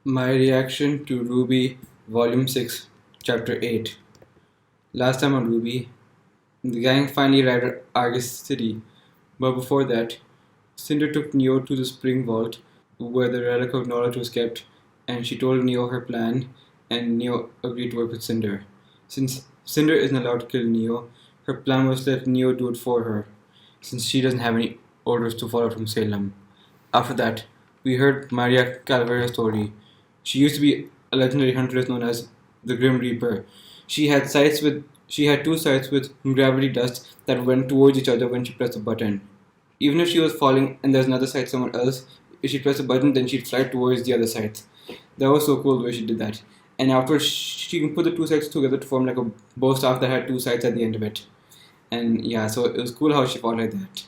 My reaction to RWBY Volume 6, Chapter 8. Last time on RWBY, the gang finally arrived at Argus City, but before that, Cinder took Neo to the spring vault where the relic of knowledge was kept, and she told Neo her plan, and Neo agreed to work with Cinder. Since Cinder isn't allowed to kill Neo, her plan was to let Neo do it for her, since she doesn't have any orders to follow from Salem. After that, we heard Maria Calvera's story. She used to be a legendary huntress known as the Grim Reaper. She had two sights with gravity dust that went towards each other when she pressed a button. Even if she was falling and there's another side somewhere else, if she pressed a button, then she'd fly towards the other side. That was so cool the way she did that. And afterwards, she can put the two sides together to form like a bow staff that had two sides at the end of it. And yeah, so it was cool how she fought like that.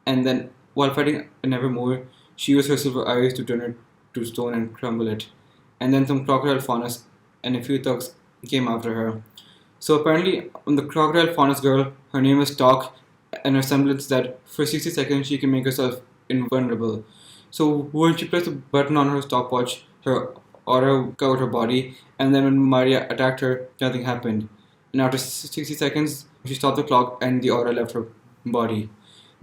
And then, while fighting Nevermore, she used her silver eyes to turn it to stone and crumble it. And then some crocodile faunus and a few thugs came after her. So apparently, the crocodile faunus girl, her name is Talk, and her semblance that for 60 seconds she can make herself invulnerable. So when she pressed a button on her stopwatch, her aura covered her body, and then when Maria attacked her, nothing happened. And after 60 seconds, she stopped the clock and the aura left her body.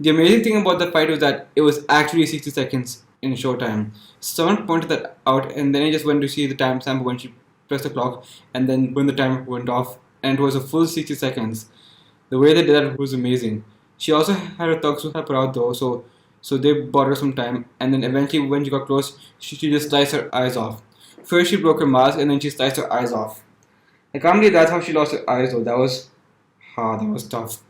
The amazing thing about the fight was that it was actually 60 seconds in showtime. Someone pointed that out, and then I just went to see the timestamp when she pressed the clock, and then when the timer went off, and it was a full 60 seconds. The way they did that was amazing. She also had her thugs to help her out though, so they bought her some time, and then eventually when she got close, she just sliced her eyes off. First she broke her mask, and then she sliced her eyes off. I can't believe that's how she lost her eyes though. That was tough.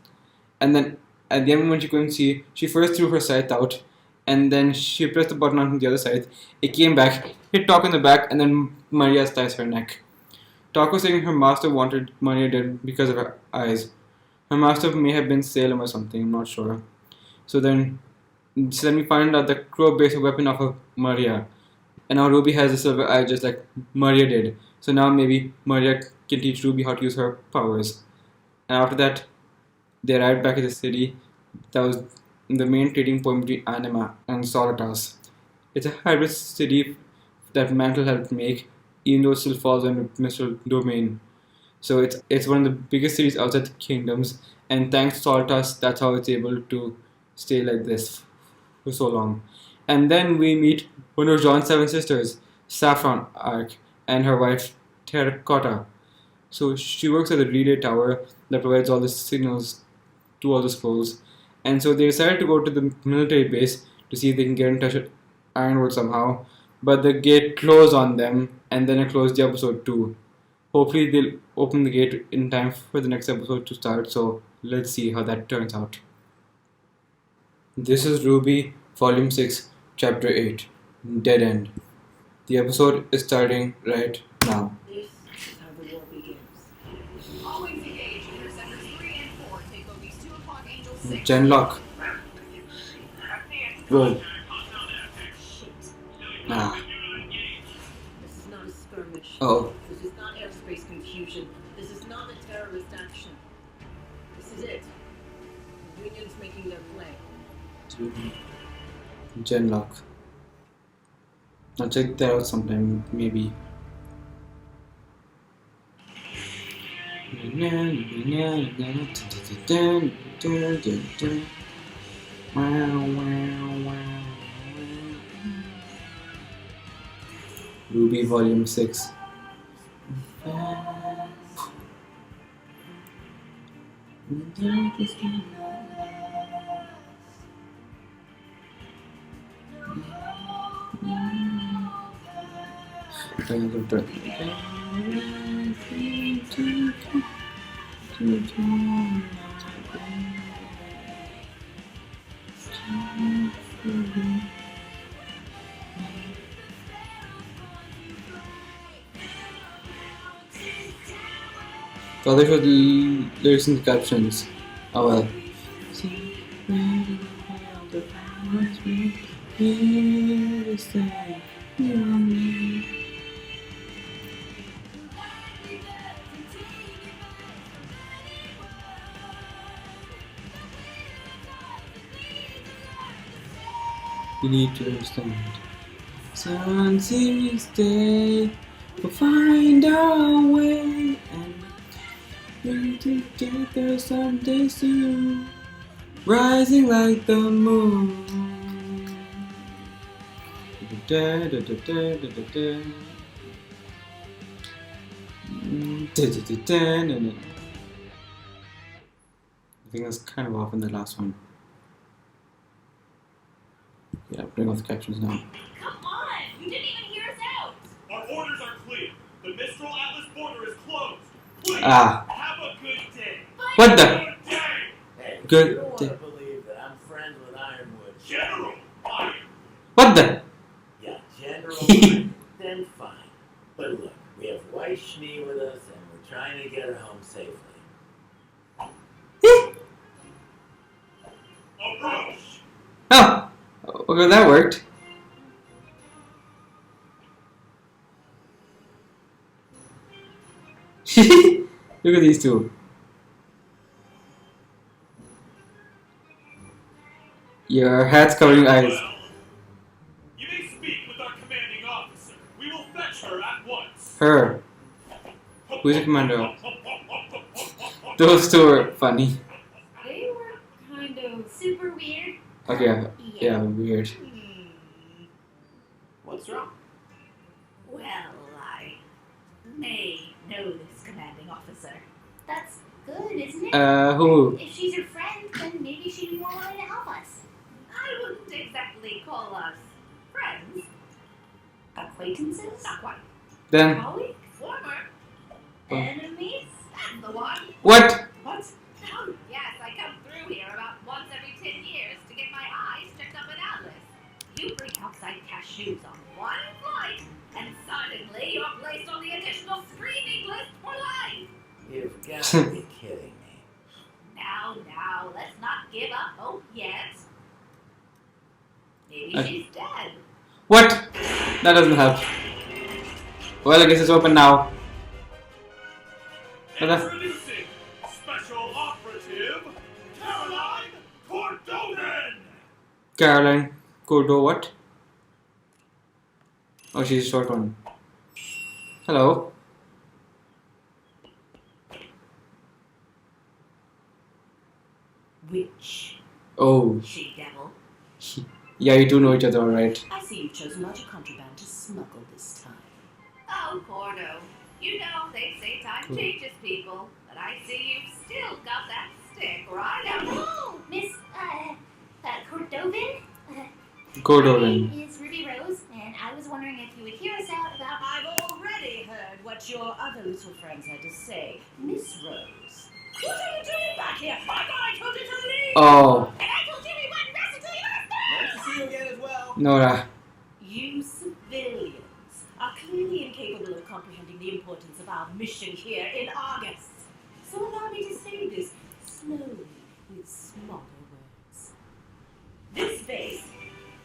And then at the end when she couldn't see, she first threw her sight out, and then she pressed the button on the other side. It came back, hit Talk in the back, and then Maria sliced her neck. Talk was saying her master wanted Maria dead because of her eyes. Her master may have been Salem or something, I'm not sure. So then we find out that Crow based a weapon off of Maria. And now Ruby has a silver eye just like Maria did. So now maybe Maria can teach Ruby how to use her powers. And after that, they arrived back at the city. That was the main trading point between Anima and Solitas. It's a hybrid city that Mantle helped make, even though it still falls under Mr. Domain. So it's one of the biggest cities outside the kingdoms, and thanks to Solitas, that's how it's able to stay like this for so long. And then we meet one of John's seven sisters, Saffron Arc, and her wife Terracotta. So she works at the relay tower that provides all the signals to all the scrolls. And so they decided to go to the military base to see if they can get in touch with Ironwood somehow. But the gate closed on them, and then it closed the episode too. Hopefully they'll open the gate in time for the next episode to start, so let's see how that turns out. This is RWBY Volume 6, Chapter 8, Dead End. The episode is starting right now. This is how the war begins. Always engage. Interceptors 3 and 4 take Bogey's 2 o'clock Angel 6. Genlock. Good. Shit. Ah. This is not a skirmish. Oh. This is not airspace confusion. This is not a terrorist action. This is it. The Union's making their play. Genlock. I'll check that out sometime, maybe. RWBY Volume 6. So they show the lyrics and captions. Oh well. You need to understand. Sun series day, we'll find our way and we're together someday soon, rising like the moon. Da, da, da, da, da, da, da. Da, da, da, da, da, da. I think that's kind of off in the last one. Yeah, bring off the captions now. Come on! You didn't even hear us out! Our orders are clear. The Mistral Atlas border is closed. Please, Ah. have a good day. What the? Good day! Hey, Good you don't want day. to believe that I'm friends with Ironwood. General, Iron. What the? Yeah, General Iron. Then fine. But look, we have White Schnee with us, and we're trying to get her home safely. Approach. Oh, well, that worked. Look at these two. Your hat's covering your eyes. Well, you may speak with our commanding officer. We will fetch her at once. Her. Who's the commando? Those two are funny. They were kind of super weird. Okay, yeah, weird. What's wrong? Well, I may know this commanding officer. That's good, isn't it? Who? If she's your friend, then maybe she'd be more willing to help us. I wouldn't exactly call us friends. Acquaintances? Not quite. Then, Colleagues? Former. Oh. Enemies? That's the one. what? What? Oh, yes, I come through here about once every 10 years to get my eyes checked up in Atlas. You bring outside cashews on one flight, and suddenly you're placed on the additional screening list for life. You've got to be kidding me. Now, let's not give up hope yet. Maybe Okay. she's dead. What? That doesn't help. Well, I guess it's open now. What the? Introducing Special Operative Caroline Cordovan. Caroline Cordo, what? Oh, she's a short one. Hello. Witch. Oh, She devil. yeah, you do know each other, alright. I see you've chosen larger contraband to smuggle this time. Oh, Cordo. You know, they say time changes people, but I see you've still got that stick right out. Oh, Miss Cordovan? Cordovan. My name is Ruby Rose, and I was wondering if you would hear us out about... I've already heard what your other little friends had to say. Miss Rose. What are you doing back here? I thought I told you to leave! Oh, And I told Jimmy what rest until you Nice to see you again as well. Nora. You civilians are clearly incapable of comprehending the importance of our mission here in August. So allow me to say this slowly with smaller words. This base,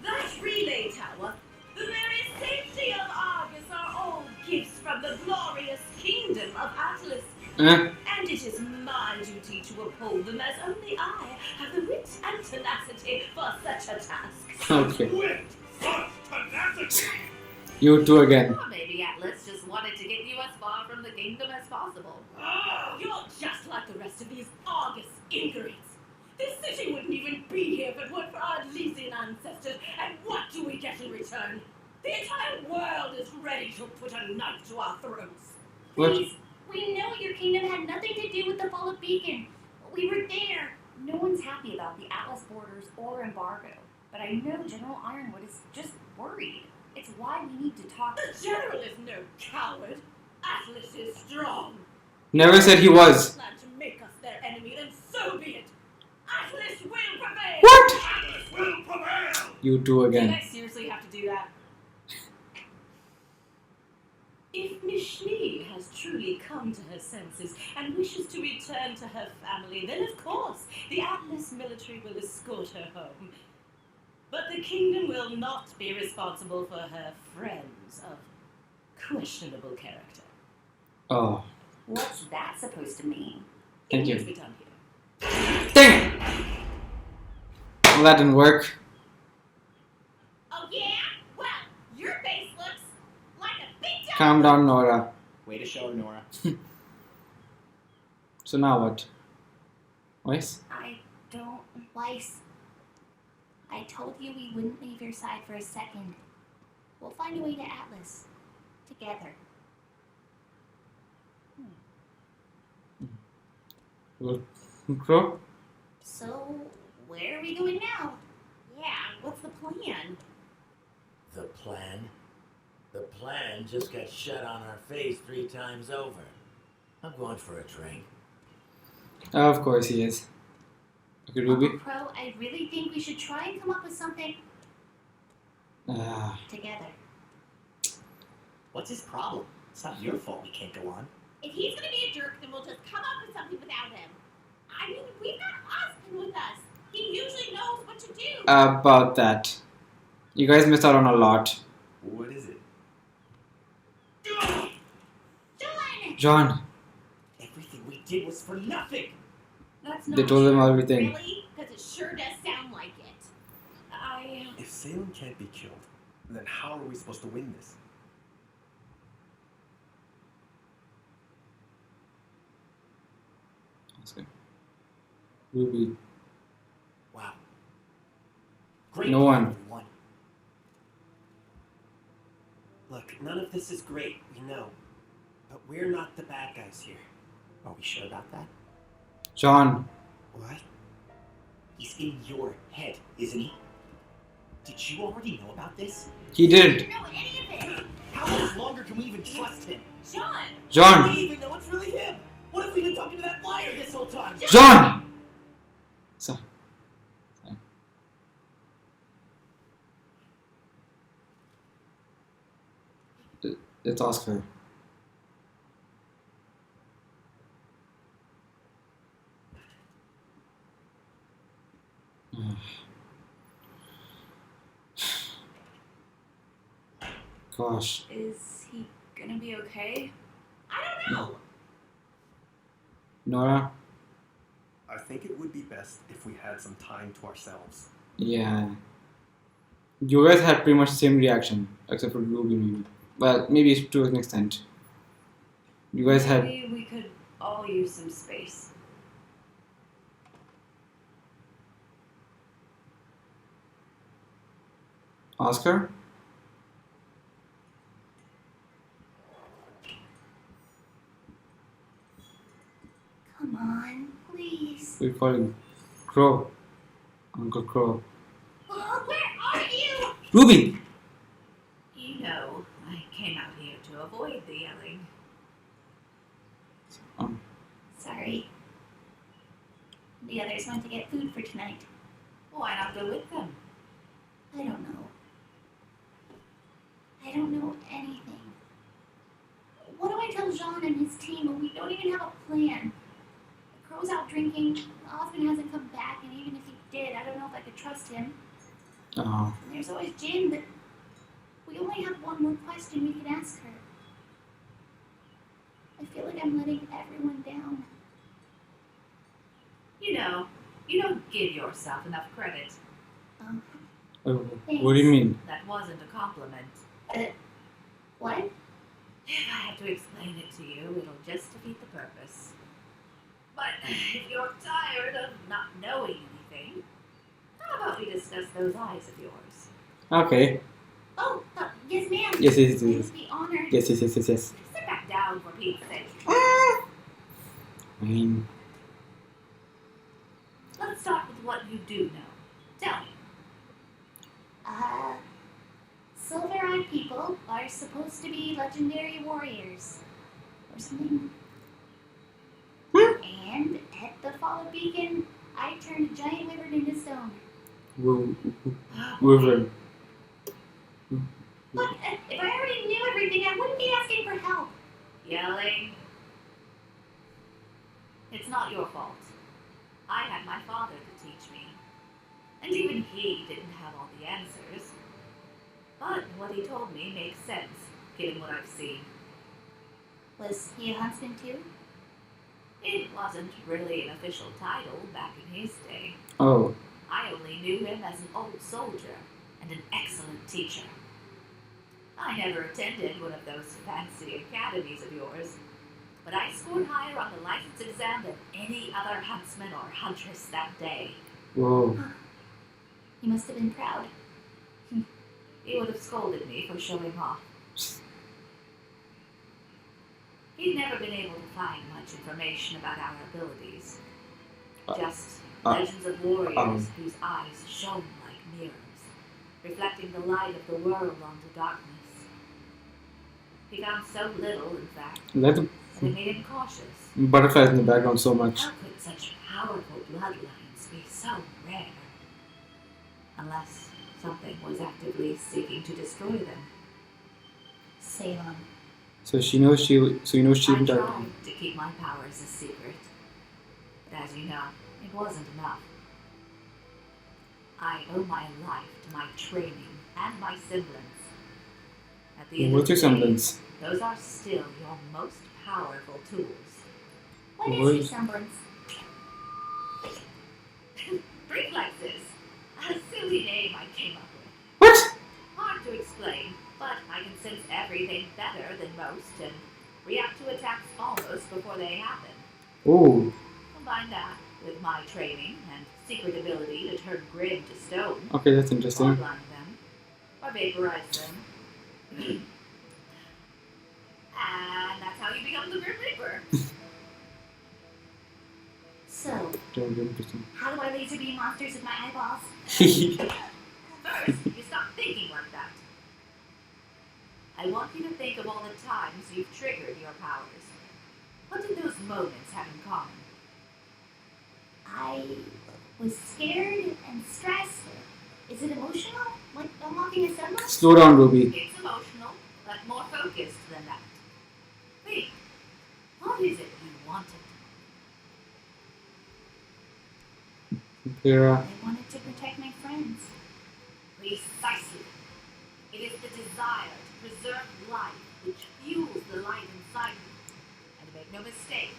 that relay tower, the very safety of Argus are all gifts from the glorious kingdom of Atlas. And it is my duty to uphold them as only I have the wit and tenacity for such a task. Okay. With such tenacity. You two again. Or maybe Atlas just wanted to get you as far from the kingdom as possible. Ah, You're just like the rest of these Argus ingrates. This city wouldn't even be here if it weren't for our Elysian ancestors. And what do we get in return? The entire world is ready to put a knife to our throats. What? Please, we know your kingdom had nothing to do with the fall of Beacon. We were there. No one's happy about the Atlas borders or embargo, but I know General Ironwood is just worried. It's why we need to talk. The general is no coward. Atlas is strong. Never said he was. Plan to make us their enemy, then so be it. Atlas will prevail. What? Atlas will prevail. You two Do again. I seriously have to do that? If Miss Schnee has truly come to her senses and wishes to return to her family, then of course the Atlas military will escort her home. But the kingdom will not be responsible for her friends of questionable character. Oh, What's that supposed to mean? Thank It you. needs to be done here. dang it. Well, that didn't work. Oh yeah? Well, your base Calm down, Nora. Way to show her, Nora. So now what? Weiss? I don't. Weiss, I told you we wouldn't leave your side for a second. We'll find a way to Atlas. Together. Well, Crow? So, where are we going now? Yeah, what's the plan? The plan? The plan just got shut on our face 3 times over. I'm going for a drink. Of course he is. Okay, Ruby? Uncle Crow, I really think we should try and come up with something Ah, together. What's his problem? It's not your fault we can't go on. If he's gonna be a jerk, then we'll just come up with something without him. I mean, we've got Oscar with us. He usually knows what to do. about that. You guys missed out on a lot. What is it? John! John, Everything we did was for nothing. That's they not told him true. everything. Really? Because it sure does sound like it. If Salem can't be killed, then how are we supposed to win this? Oscar. Ruby. Wow. Great No plan, one. everyone. Look, none of this is great, we know. But we're not the bad guys here. Are we sure about that? John. What? He's in your head, isn't he? Did you already know about this? He did. I don't know any of it. How much longer can we even trust him? John! Do John. we even know it's really him? What if we've been talking to that liar this whole time? John! So. It's Oscar. Gosh. Is he gonna be okay? I don't know. Nora? I think it would be best if we had some time to ourselves. Yeah. You guys had pretty much the same reaction, except for Ruby maybe. Well, maybe to an extent. You guys had... Maybe we could all use some space. Oscar? Come on, please. We call him Crow. Uncle Crow. Where are you? Ruby! You know, I came out here to avoid the yelling. Sorry. The others went to get food for tonight. Why not go with them? I don't know. I don't know anything. What do I tell Jean and his team when we don't even have a plan? The Crow's out drinking, Osmond hasn't come back, and even if he did, I don't know if I could trust him. Oh. And there's always Jin, but we only have one more question we can ask her. I feel like I'm letting everyone down. You don't give yourself enough credit. What do you mean? That wasn't a compliment. What? If I have to explain it to you, it'll just defeat the purpose. But if you're tired of not knowing anything, how about we discuss those eyes of yours? Okay. Oh, yes, ma'am. Yes, yes, yes, I yes. would be honored. Yes, yes, yes, yes, yes. Sit back down for Pete's sake. I mean, Let's start with what you do know. Tell me. Silver-eyed people are supposed to be legendary warriors. Or something. And at the Fall of Beacon, I turned a giant wyvern into stone. Wyvern. Look, if I already knew everything, I wouldn't be asking for help. Yelling. It's not your fault. I had my father to teach me. And even he didn't have all the answers. But what he told me makes sense, given what I've seen. Was he a huntsman too? It wasn't really an official title back in his day. Oh. I only knew him as an old soldier and an excellent teacher. I never attended one of those fancy academies of yours, but I scored higher on the license exam than any other huntsman or huntress that day. Whoa. You must have been proud. He would have scolded me for showing off. He'd never been able to find much information about our abilities. Just legends of warriors whose eyes shone like mirrors, reflecting the light of the world onto darkness. He found so little, in fact, Let the that it made him cautious. butterflies in the background so much. How could such powerful bloodlines be so rare? Unless something was actively seeking to destroy them. Salem. So she knows she. So you know she I didn't die. tried to keep my powers a secret, but as you know, it wasn't enough. I owe my life to my training and my semblance. At the end What's your of the day, semblance? those are still your most powerful tools. What What is your is- semblance? Reflexes. A silly name I came up with. What? Hard to explain, but I can sense everything better than most and react to attacks almost before they happen. Oh. Combine that with my training and secret ability to turn grid to stone, Okay, that's or interesting. blind them, or vaporize them. And that's how you become the Grim Reaper. So, Very interesting. how do I laser beam monsters with my eyeballs? First, you stop thinking like that. I want you to think of all the times you've triggered your powers. What did those moments have in common? I was scared and stressed. Is it emotional? Like unlocking a semblance? Slow down, Ruby. It's emotional, but more focused than that. Think, what is it you wanted? Clara. I wanted to protect my friends. Precisely. It is the desire to preserve life which fuels the light inside you. And make no mistake,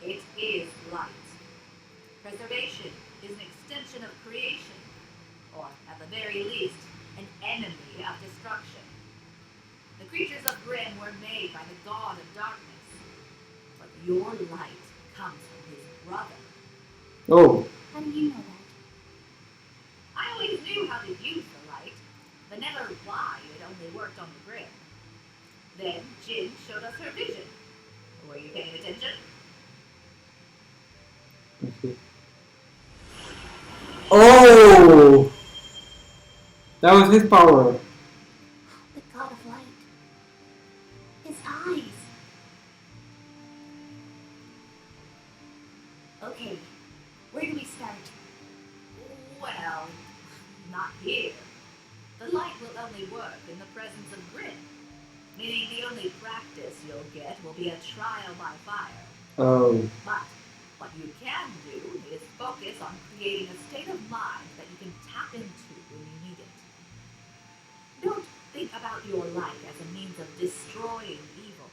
it is light. Preservation is an extension of creation, or at the very least, an enemy of destruction. The creatures of Grimm were made by the god of darkness, but your light comes from his brother. Oh. How do you know that? I always knew how to use the light, but never why it only worked on the Grimm. Then Jin showed us her vision. Were you paying attention? Okay. Oh. That was his power. The god of light. His eyes. Okay, where do we start? Well, not here. The light will only work in the presence of Grimm, meaning the only practice you'll get will be a trial by fire. Oh. But what you can do is focus on creating a state of mind that you can tap into when you need it. Don't think about your light as a means of destroying evil,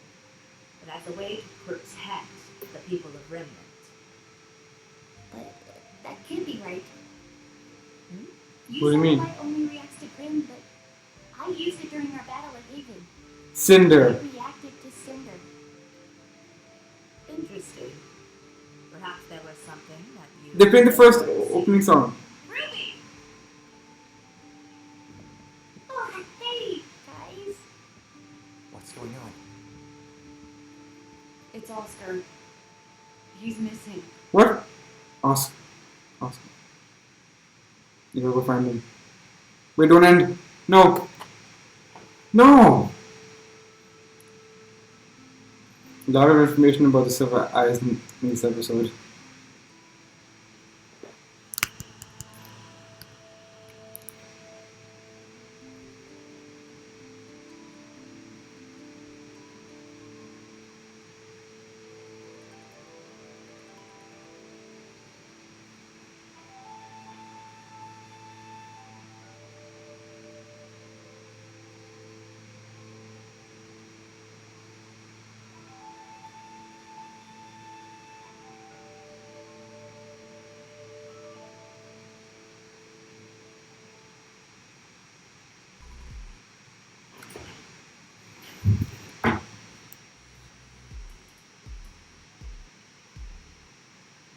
but as a way to protect the people of Remnant. But that can't be right. Hmm? You What do you said mean? the light only reacts to Grim, but I used it during our battle at Haven. Cinder. It reacted to Cinder. Interesting. Perhaps there was something that you... They played the first opening song. Ruby! Oh, hey, guys. What's going on? It's Oscar. He's missing. What? Oscar. Oscar. You gotta go find him. Wait, don't end. No. No. A lot of information about the Silver Eyes in this episode.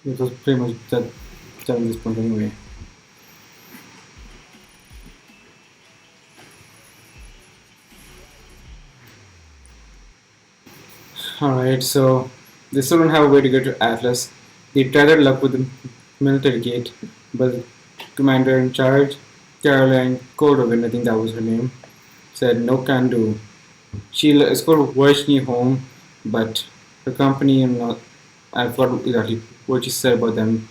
It was pretty much that done at this point anyway. Alright, so they still don't have a way to get to Atlas. They try their luck with the military gate, but the commander in charge, Caroline Cordovin, I think that was her name, said no can do. She escorted Vaishni home, but her company and I forgot exactly what she said about them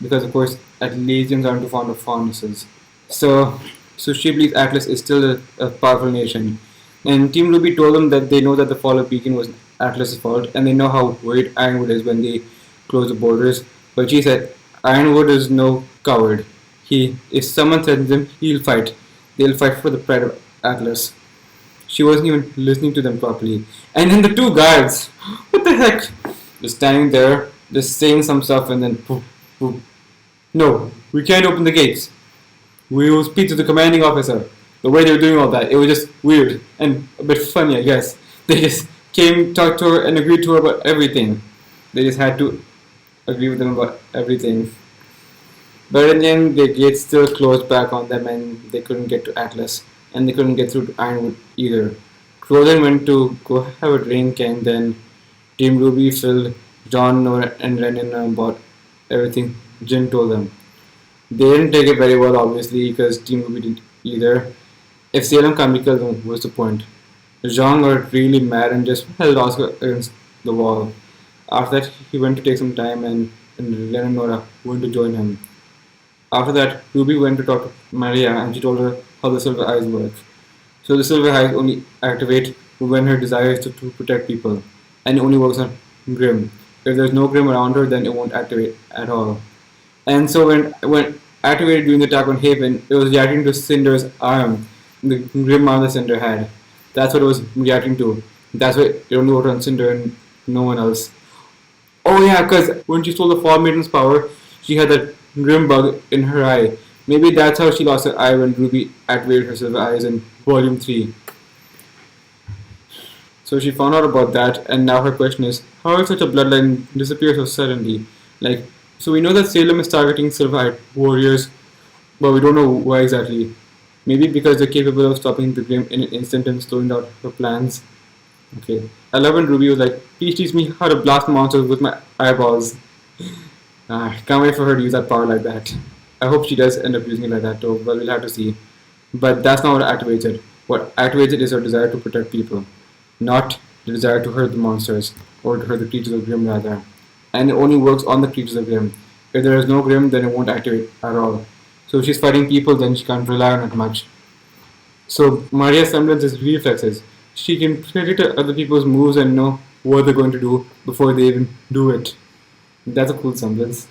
because of course Atlanteans aren't too fond of fondnesses. So so she believes Atlas is still a powerful nation. And Team Ruby told them that they know that the fall of Beacon was Atlas's fault and they know how worried Ironwood is when they close the borders. But she said Ironwood is no coward. He if someone threatens him, he'll fight. They'll fight for the pride of Atlas. She wasn't even listening to them properly. And then the two guards, what the heck? Just standing there, just saying some stuff, and then poof, poof. No, we can't open the gates. We will speak to the commanding officer. The way they were doing all that, it was just weird and a bit funny, I guess. They just came, talked to her, and agreed to her about everything. They just had to agree with them about everything. But in the end, the gates still closed back on them, and they couldn't get to Atlas, and they couldn't get through to Ironwood either. Crozen went to go have a drink, and then Team Ruby, Phil, John, Nora, and Renan bought everything Jin told them. They didn't take it very well, obviously, because Team Ruby didn't either. If Salem can't be killed, what's the point? Jean got really mad and just held Oscar against the wall. After that, he went to take some time, and Ren and Nora went to join him. After that, Ruby went to talk to Maria, and she told her how the silver eyes work. So the silver eyes only activate when her desire is to protect people, and it only works on Grim. If there's no Grim around her, then it won't activate at all. And so when activated during the attack on Haven, it was reacting to Cinder's arm, the Grim arm that Cinder had. That's what it was reacting to. That's why it only worked on Cinder and no one else. Oh yeah, because when she stole the Fall Maiden's power, she had that Grim bug in her eye. Maybe that's how she lost her eye when Ruby activated her silver eyes in Volume 3. So she found out about that, and now her question is, how did such a bloodline disappear so suddenly? Like, so we know that Salem is targeting silver-eyed warriors, but we don't know why exactly. Maybe because they're capable of stopping the Grim in an instant and slowing down her plans. Okay. I love when Ruby was like, please teach me how to blast monsters with my eyeballs. Can't wait for her to use that power like that. I hope she does end up using it like that though, but we'll have to see. But that's not what activates it. What activates it is her desire to protect people, not the desire to hurt the monsters, or to hurt the creatures of Grim rather. And it only works on the creatures of Grim. If there is no Grim, then it won't activate at all. So if she's fighting people, then she can't rely on it much. So Maria's semblance is reflexes. She can predict other people's moves and know what they're going to do before they even do it. That's a cool semblance.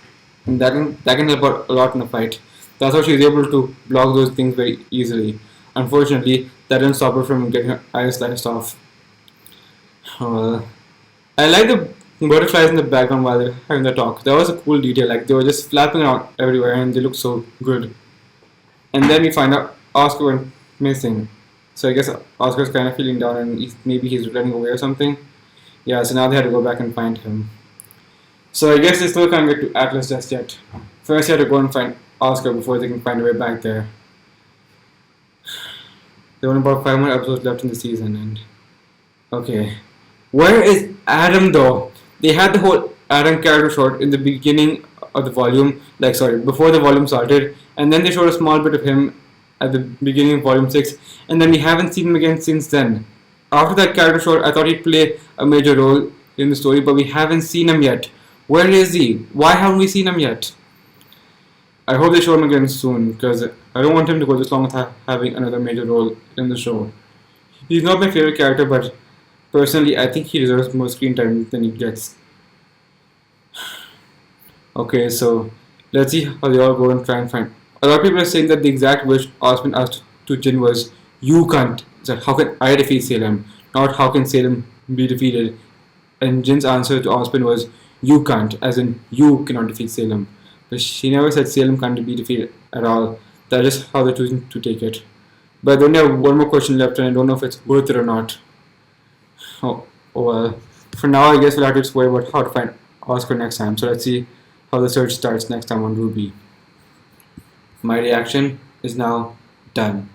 And that can help out a lot in a fight. That's how she's able to block those things very easily. Unfortunately, that didn't stop her from getting her eyes sliced off. I like the butterflies in the background while they're having the talk. That was a cool detail. Like they were just flapping around everywhere and they look so good. And then we find out Oscar went missing. So I guess Oscar's kind of feeling down and maybe he's running away or something. Yeah, so now they had to go back and find him. So I guess they still can't get to Atlas just yet. First they have to go and find Oscar before they can find a way back there. There are only about 5 more episodes left in the season and... Okay. Where is Adam though? They had the whole Adam character short in the beginning of the volume, before the volume started, and then they showed a small bit of him at the beginning of volume 6, and then we haven't seen him again since then. After that character short, I thought he'd play a major role in the story, but we haven't seen him yet. Where is he? Why haven't we seen him yet? I hope they show him again soon, because I don't want him to go this long without having another major role in the show. He's not my favorite character, but personally, I think he deserves more screen time than he gets. Okay, so let's see how they all go and try and find. A lot of people are saying that the exact wish Osmond asked to Jin was, "You can't." So how can I defeat Salem? Not how can Salem be defeated? And Jin's answer to Osmond was, "You can't," as in you cannot defeat Salem. But she never said Salem can't be defeated at all. That is how they're choosing to take it. But I only have one more question left, and I don't know if it's worth it or not. Oh well. For now, I guess we'll have to just worry about how to find Oscar next time. So let's see how the search starts next time on RWBY. My reaction is now done.